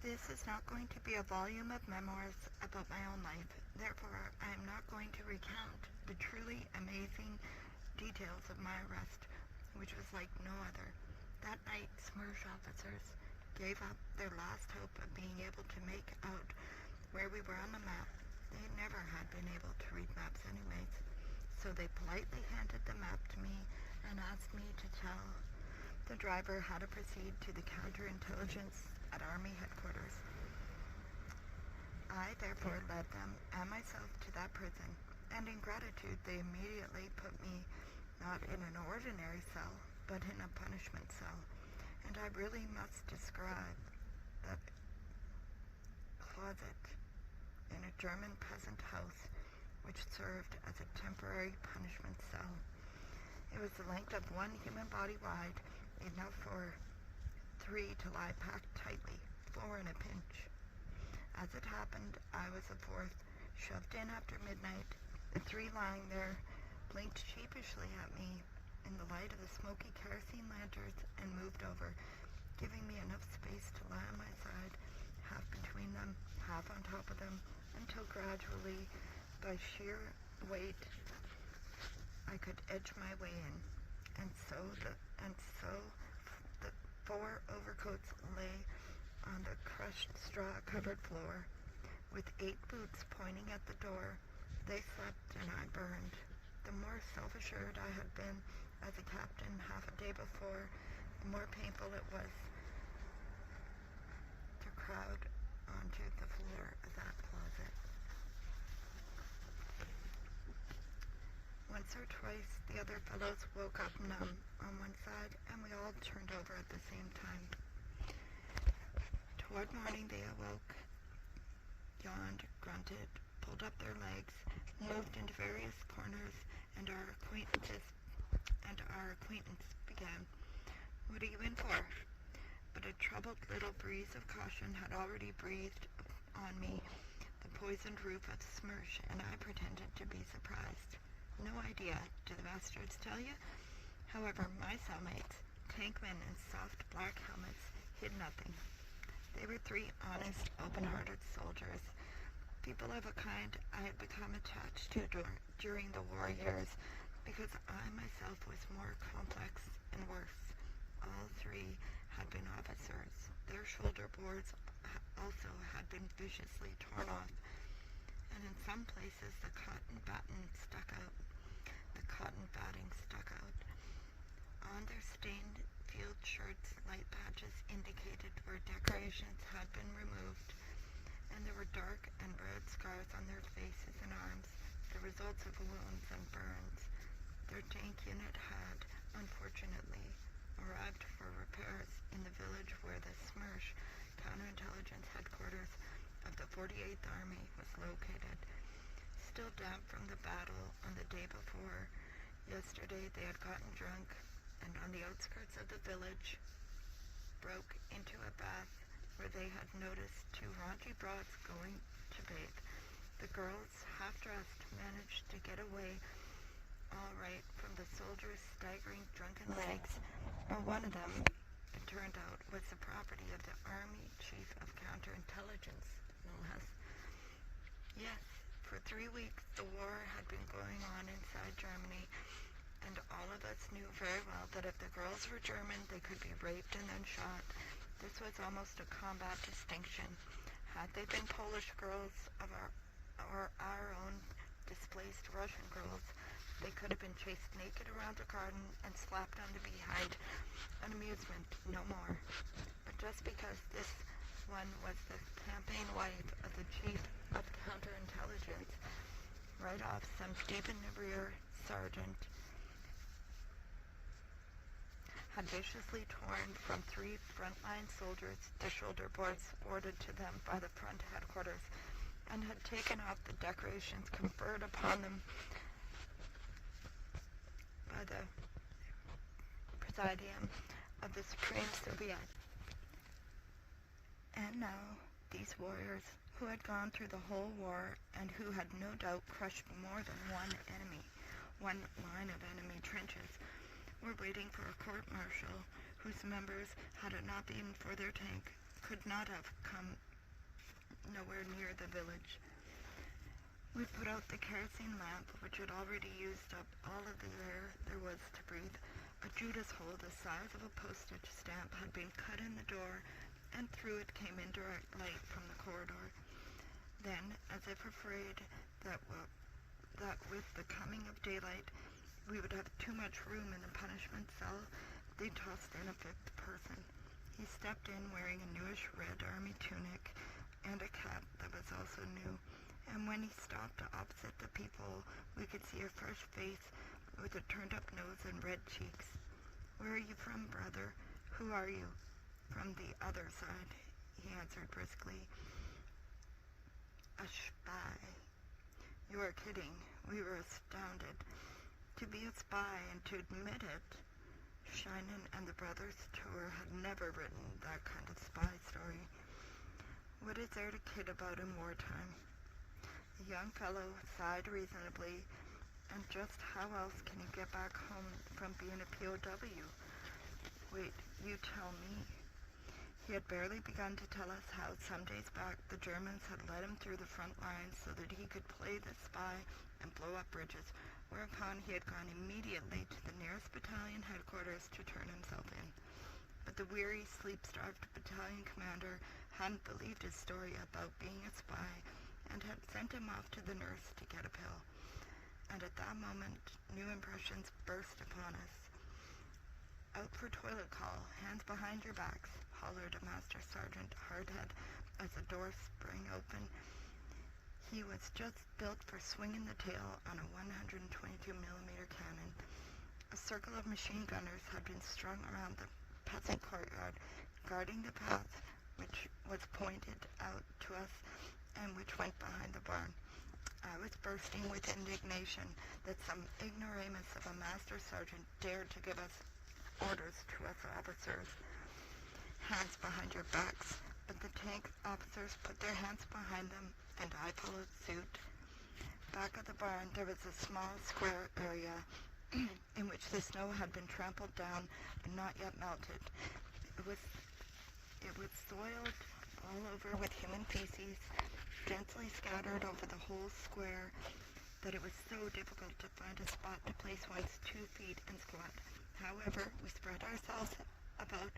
This is not going to be a volume of memoirs about my own life. Therefore, I am not going to recount the truly amazing details of my arrest, which was like no other. That night, SMERSH officers gave up their last hope of being able to make out where we were on the map. They never had been able to read maps anyways. So they politely handed the map to me and asked me to tell the driver how to proceed to the counterintelligence at Army headquarters. I therefore led them and myself to that prison, and in gratitude they immediately put me not in an ordinary cell, but in a punishment cell. And I really must describe that closet in a German peasant house which served as a temporary punishment cell. It was the length of one human body wide, enough for 3 to lie packed tightly, 4 in a pinch. As it happened, I was the 4th, shoved in after midnight. The 3 lying there blinked sheepishly at me in the light of the smoky kerosene lanterns and moved over, giving me enough space to lie on my side, half between them, half on top of them, until gradually, by sheer weight, I could edge my way in. And so the 4 overcoats lay on the crushed straw-covered floor, with 8 boots pointing at the door. They slept and I burned. The more self-assured I had been as a captain half a day before, the more painful it was to crowd onto the floor of that closet. Once or twice, the other fellows woke up numb on one side, and we all turned over at the same time. Toward morning, they awoke, yawned, grunted, pulled up their legs, moved into various corners, and our acquaintance began. "What are you in for?" But a troubled little breeze of caution had already breathed on me the poisoned roof of SMERSH, and I pretended to be surprised. "No idea. Do the bastards tell you?" However, my cellmates, tankmen in soft black helmets, hid nothing. They were 3 honest, open-hearted soldiers, people of a kind I had become attached to during the war years, because I myself was more complex and worse. All 3 had been officers. Their shoulder boards also had been viciously torn off, and in some places the cotton batting stuck out. On their stained field shirts, light patches indicated where decorations had been removed, and there were dark and red scars on their faces and arms, the results of wounds and burns. Their tank unit had, unfortunately, arrived for repairs in the village where the SMERSH counterintelligence headquarters of the 48th Army was located. Still damp from the battle on the day before, yesterday they had gotten drunk, and on the outskirts of the village broke into a bath where they had noticed 2 raunchy broads going to bathe. The girls, half-dressed, managed to get away all right from the soldiers' staggering drunken legs, but one of them, it turned out, was the property of the Army Chief of Counterintelligence, no less. Yes, for 3 weeks the war had been going on inside Germany, and all of us knew very well that if the girls were German, they could be raped and then shot. This was almost a combat distinction. Had they been Polish girls or our own displaced Russian girls, they could have been chased naked around the garden and slapped on the behind. An amusement, no more. But just because this one was the campaign wife of the Chief of Counterintelligence, right off some deep-in-the-rear sergeant had viciously torn from 3 frontline soldiers the shoulder boards awarded to them by the front headquarters, and had taken off the decorations conferred upon them by the Presidium of the Supreme Soviet. And now, these warriors, who had gone through the whole war and who had no doubt crushed more than one line of enemy trenches, were waiting for a court-martial whose members, had it not been for their tank, could not have come nowhere near the village. We put out the kerosene lamp, which had already used up all of the air there was to breathe. A Judas hole the size of a postage stamp had been cut in the door, and through it came indirect light from the corridor. Then, as if afraid that with the coming of daylight we would have too much room in the punishment cell, they tossed in a fifth person. He stepped in wearing a newish red army tunic and a cap that was also new, and when he stopped opposite the people, we could see a fresh face with a turned-up nose and red cheeks. "Where are you from, brother? Who are you?" "From the other side," he answered briskly. "A spy." "You are kidding." We were astounded. To be a spy and to admit it. Ch.1 and the brothers tour had never written that kind of spy story. What is there to kid about in wartime? The young fellow sighed reasonably. And just how else can he get back home from being a POW? Wait, you tell me. He had barely begun to tell us how some days back the Germans had led him through the front lines so that he could play the spy and blow up bridges, whereupon he had gone immediately to the nearest battalion headquarters to turn himself in. But the weary, sleep-starved battalion commander hadn't believed his story about being a spy and had sent him off to the nurse to get a pill. And at that moment, new impressions burst upon us. "Out for toilet call, hands behind your backs," hollered a Master Sergeant Hardhead as the door sprang open. He was just built for swinging the tail on a 122mm cannon. A circle of machine gunners had been strung around the peasant courtyard, guarding the path which was pointed out to us and which went behind the barn. I was bursting with indignation that some ignoramus of a master sergeant dared to give us orders to us officers. "Hands behind your backs," but the tank officers put their hands behind them, and I followed suit. Back of the barn there was a small square area in which the snow had been trampled down but not yet melted. It was soiled all over with human feces, densely scattered over the whole square, that it was so difficult to find a spot to place one's 2 feet and squat. However, we spread ourselves about,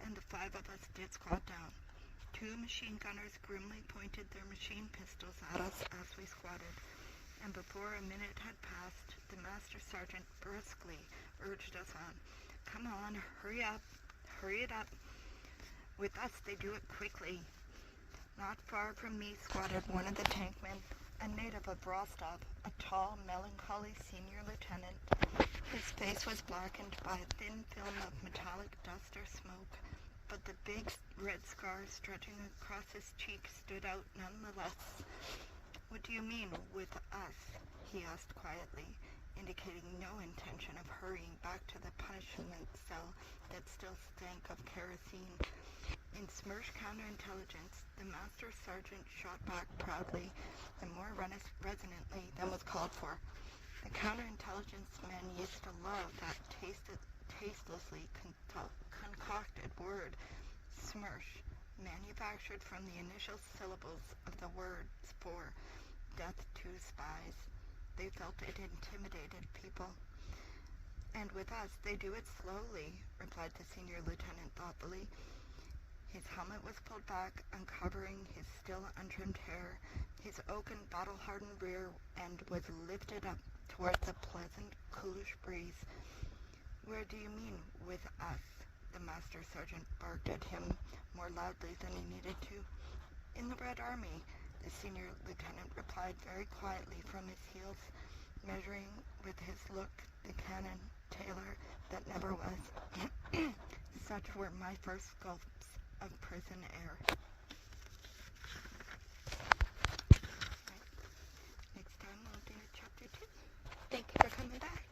and the 5 of us did squat down. 2 machine gunners grimly pointed their machine pistols at us as we squatted, and before a minute had passed, the master sergeant briskly urged us on. "Come on, hurry up, hurry it up. With us they do it quickly." Not far from me squatted one of the tankmen, a native of Rostov, a tall, melancholy senior lieutenant. His face was blackened by a thin film of metallic dust or smoke, but the big red scar stretching across his cheek stood out nonetheless. "What do you mean, with us?" he asked quietly, indicating no intention of hurrying back to the punishment cell that still stank of kerosene. In Smersh counterintelligence, the master sergeant shot back proudly and more resonantly than was called for. The counterintelligence men used to love that tastelessly concocted word, Smersh, manufactured from the initial syllables of the words for death to spies. They felt it intimidated people. "And with us, they do it slowly," replied the senior lieutenant thoughtfully. His helmet was pulled back, uncovering his still untrimmed hair. His oaken, battle-hardened rear end was lifted up towards the pleasant, coolish breeze. "Where do you mean, with us?" The master sergeant barked at him more loudly than he needed to. "In the Red Army," the senior lieutenant replied very quietly from his heels, measuring with his look the cannon tailor that never was. Such were my first gulps of prison air. Next time we'll do chapter 2. Thank you for coming back.